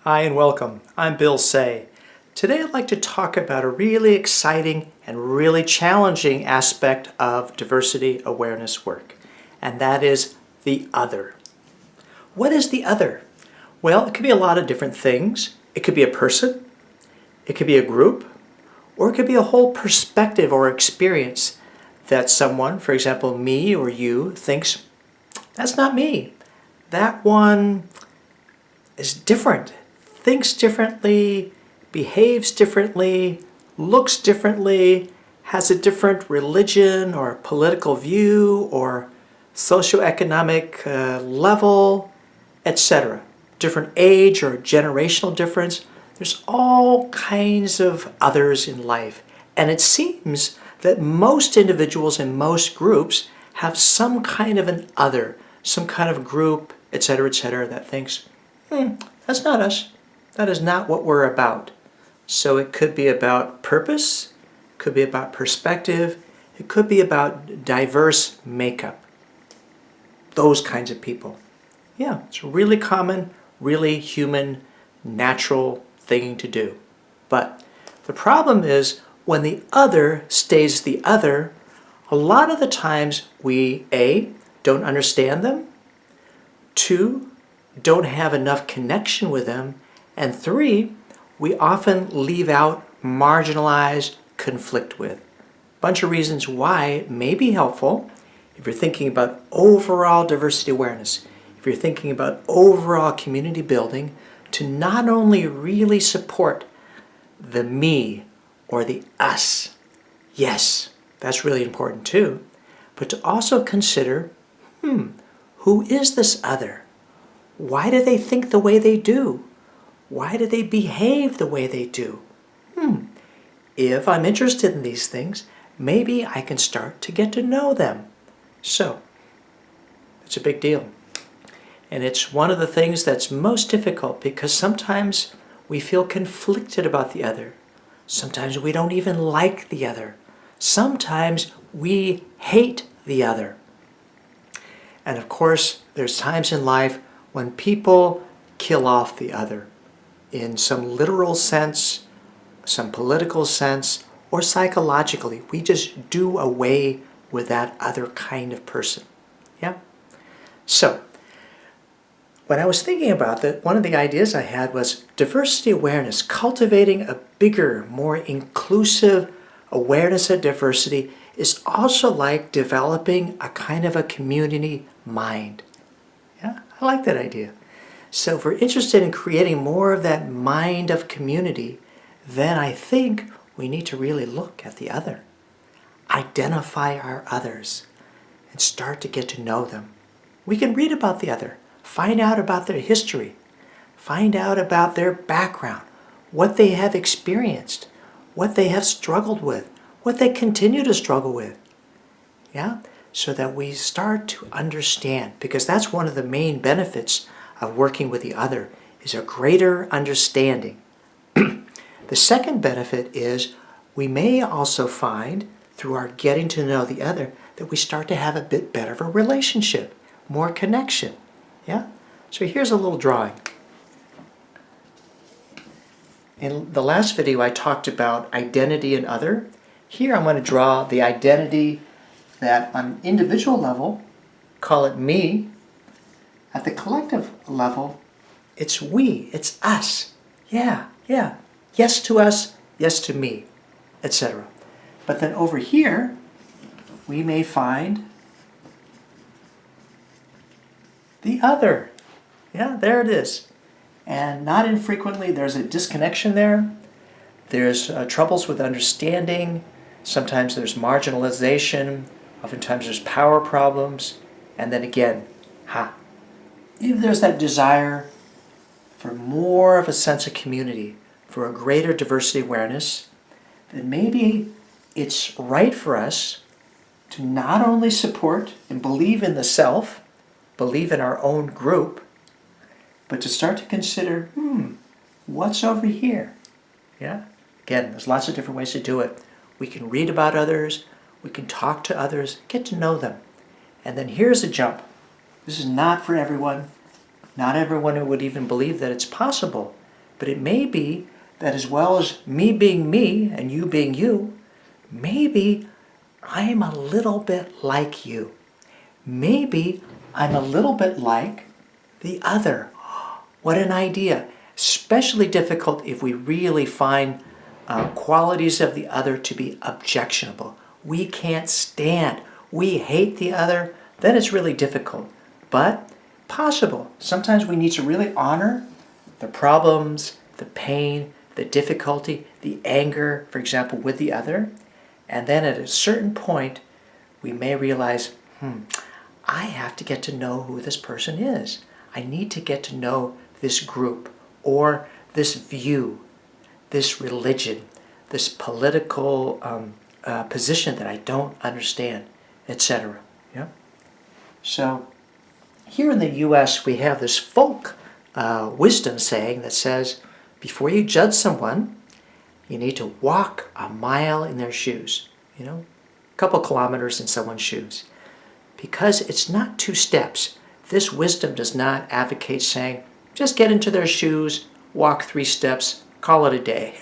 Hi and welcome. I'm Bill Say. Today I'd like to talk about a really exciting and really challenging aspect of diversity awareness work, and that is the other. What is the other? Well, it could be a lot of different things. It could be a person, it could be a group, or it could be a whole perspective or experience that someone, for example me or you, thinks, that's not me. That one is different. Thinks differently, behaves differently, looks differently, has a different religion or political view or socioeconomic level, etc. Different age or generational difference. There's all kinds of others in life. And it seems that most individuals in most groups have some kind of an other, some kind of group, etc., that thinks, that's not us. That is not what we're about. So it could be about purpose, could be about perspective, it could be about diverse makeup. Those kinds of people. Yeah, it's a really common, really human, natural thing to do. But the problem is when the other stays the other, a lot of the times we, A, don't understand them, 2, don't have enough connection with them, and 3, we often leave out, marginalize, conflict with. A bunch of reasons why it may be helpful if you're thinking about overall diversity awareness, if you're thinking about overall community building, to not only really support the me or the us, yes, that's really important too, but to also consider, who is this other? Why do they think the way they do? Why do they behave the way they do? If I'm interested in these things, maybe I can start to get to know them. So, it's a big deal. And it's one of the things that's most difficult because sometimes we feel conflicted about the other. Sometimes we don't even like the other. Sometimes we hate the other. And of course, there's times in life when people kill off the other in some literal sense, some political sense, or psychologically. We just do away with that other kind of person. Yeah? So, when I was thinking about that, one of the ideas I had was diversity awareness, cultivating a bigger, more inclusive awareness of diversity is also like developing a kind of a community mind. Yeah, I like that idea. So if we're interested in creating more of that mind of community, then I think we need to really look at the other. Identify our others and start to get to know them. We can read about the other, find out about their history, find out about their background, what they have experienced, what they have struggled with, what they continue to struggle with. Yeah? So that we start to understand, because that's one of the main benefits of working with the other, is a greater understanding. The second benefit is we may also find, through our getting to know the other, that we start to have a bit better of a relationship, more connection. Yeah? So here's a little drawing. In the last video I talked about identity and other. Here I'm going to draw the identity that on an individual level, call it me. At the collective level, it's we, it's us. Yeah. Yes to us, yes to me, etc. But then over here, we may find the other. Yeah, there it is. And not infrequently, there's a disconnection there. There's troubles with understanding. Sometimes there's marginalization. Oftentimes there's power problems. And then again, if there's that desire for more of a sense of community, for a greater diversity awareness, then maybe it's right for us to not only support and believe in the self, believe in our own group, but to start to consider, what's over here? Yeah? Again, there's lots of different ways to do it. We can read about others, we can talk to others, get to know them. And then here's a jump. This is not for everyone. Not everyone would even believe that it's possible But it may be that as well as me being me and you being you, maybe I'm a little bit like you. Maybe I'm a little bit like the other. What an idea. Especially difficult if we really find qualities of the other to be objectionable. We can't stand. We hate the other. Then it's really difficult. But possible. Sometimes we need to really honor the problems, the pain, the difficulty, the anger, for example, with the other. And then at a certain point, we may realize, I have to get to know who this person is. I need to get to know this group or this view, this religion, this political position that I don't understand, etc. Yeah? So here in the U.S., we have this folk wisdom saying that says, before you judge someone, you need to walk a mile in their shoes, a couple kilometers in someone's shoes. Because it's not 2 steps. This wisdom does not advocate saying, just get into their shoes, walk 3 steps, call it a day.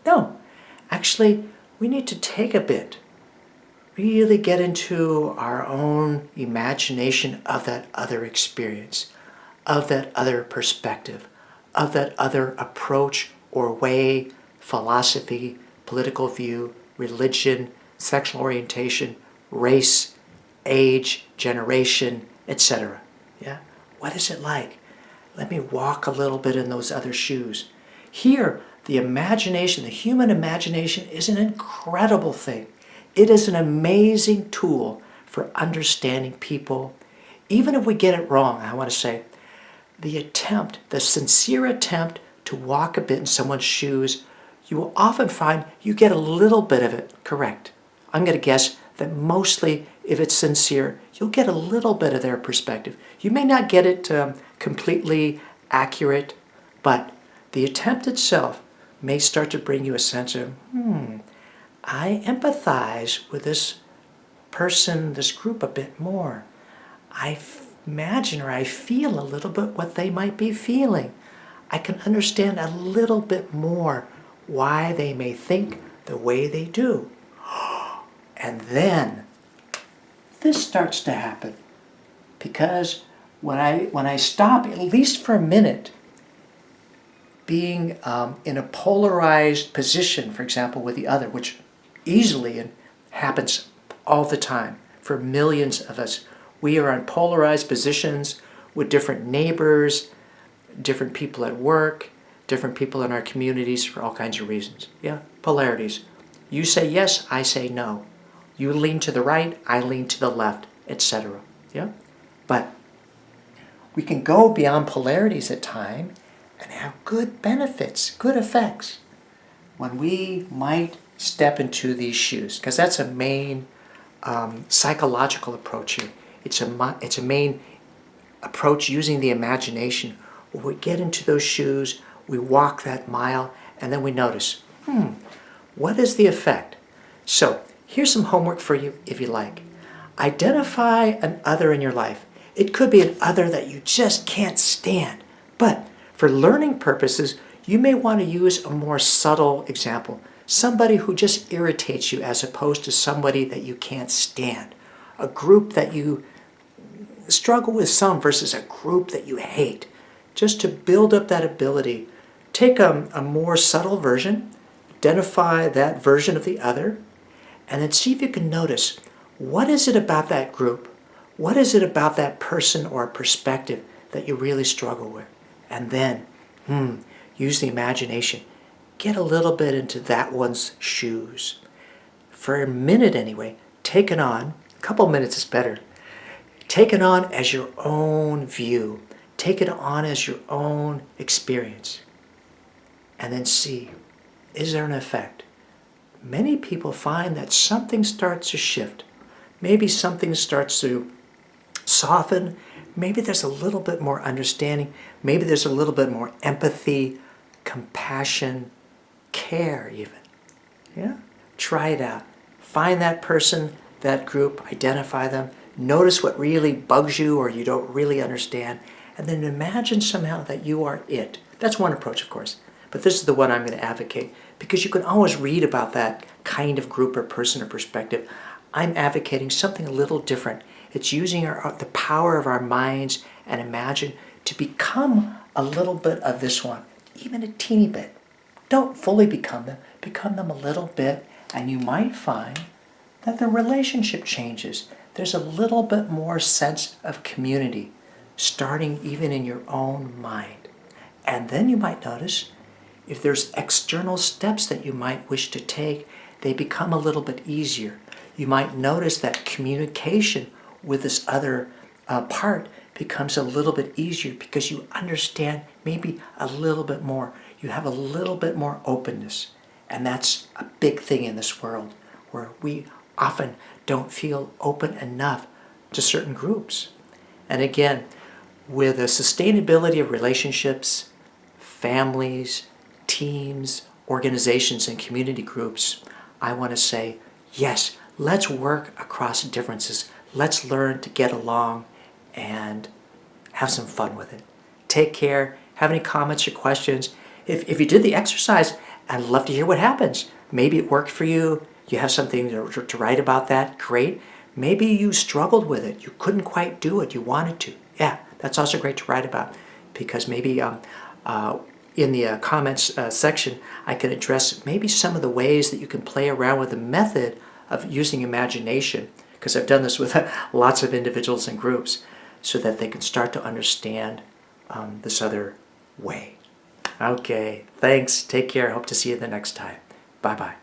No, actually, we need to take a bit, really get into our own imagination of that other experience, of that other perspective, of that other approach or way, philosophy, political view, religion, sexual orientation, race, age, generation, etc. Yeah? What is it like? Let me walk a little bit in those other shoes. Here, the imagination, the human imagination, is an incredible thing. It is an amazing tool for understanding people. Even if we get it wrong, I want to say, the sincere attempt to walk a bit in someone's shoes, you will often find you get a little bit of it correct. I'm going to guess that mostly, if it's sincere, you'll get a little bit of their perspective. You may not get it completely accurate, but the attempt itself may start to bring you a sense of, I empathize with this person, this group a bit more. I imagine or I feel a little bit what they might be feeling. I can understand a little bit more why they may think the way they do. And then this starts to happen, because when I stop, at least for a minute, being in a polarized position, for example, with the other, which easily happens all the time for millions of us. We are in polarized positions with different neighbors, different people at work, different people in our communities for all kinds of reasons. Yeah, polarities. You say yes, I say no. You lean to the right, I lean to the left, etc. Yeah? But we can go beyond polarities at times and have good benefits, good effects, when we might step into these shoes. Because that's a main psychological approach here. It's a main approach using the imagination, where we get into those shoes, we walk that mile, and then we notice, what is the effect? So here's some homework for you if you like. Identify an other in your life. It could be an other that you just can't stand. But for learning purposes, you may want to use a more subtle example. Somebody who just irritates you as opposed to somebody that you can't stand. A group that you struggle with some versus a group that you hate. Just to build up that ability, take a more subtle version, identify that version of the other, and then see if you can notice, what is it about that group? What is it about that person or perspective that you really struggle with? And then, use the imagination. Get a little bit into that one's shoes. For a minute anyway, take it on. A couple minutes is better. Take it on as your own view. Take it on as your own experience. And then see, is there an effect? Many people find that something starts to shift. Maybe something starts to soften. Maybe there's a little bit more understanding. Maybe there's a little bit more empathy, compassion, care even. Yeah? Try it out. Find that person, that group, identify them. Notice what really bugs you or you don't really understand. And then imagine somehow that you are it. That's one approach, of course. But this is the one I'm going to advocate because you can always read about that kind of group or person or perspective. I'm advocating something a little different. It's using the power of our minds and imagine to become a little bit of this one, even a teeny bit. Don't fully become them a little bit, and you might find that the relationship changes. There's a little bit more sense of community, starting even in your own mind. And then you might notice if there's external steps that you might wish to take, they become a little bit easier. You might notice that communication with this other part becomes a little bit easier because you understand maybe a little bit more. You have a little bit more openness. And that's a big thing in this world where we often don't feel open enough to certain groups. And again, with the sustainability of relationships, families, teams, organizations, and community groups, I want to say, yes, let's work across differences. Let's learn to get along and have some fun with it. Take care. Have any comments or questions? If you did the exercise, I'd love to hear what happens. Maybe it worked for you. You have something to write about that. Great. Maybe you struggled with it. You couldn't quite do it. You wanted to. Yeah, that's also great to write about because maybe in the comments section, I can address maybe some of the ways that you can play around with the method of using imagination, because I've done this with lots of individuals and groups, so that they can start to understand this other way. Okay, thanks. Take care. Hope to see you the next time. Bye-bye.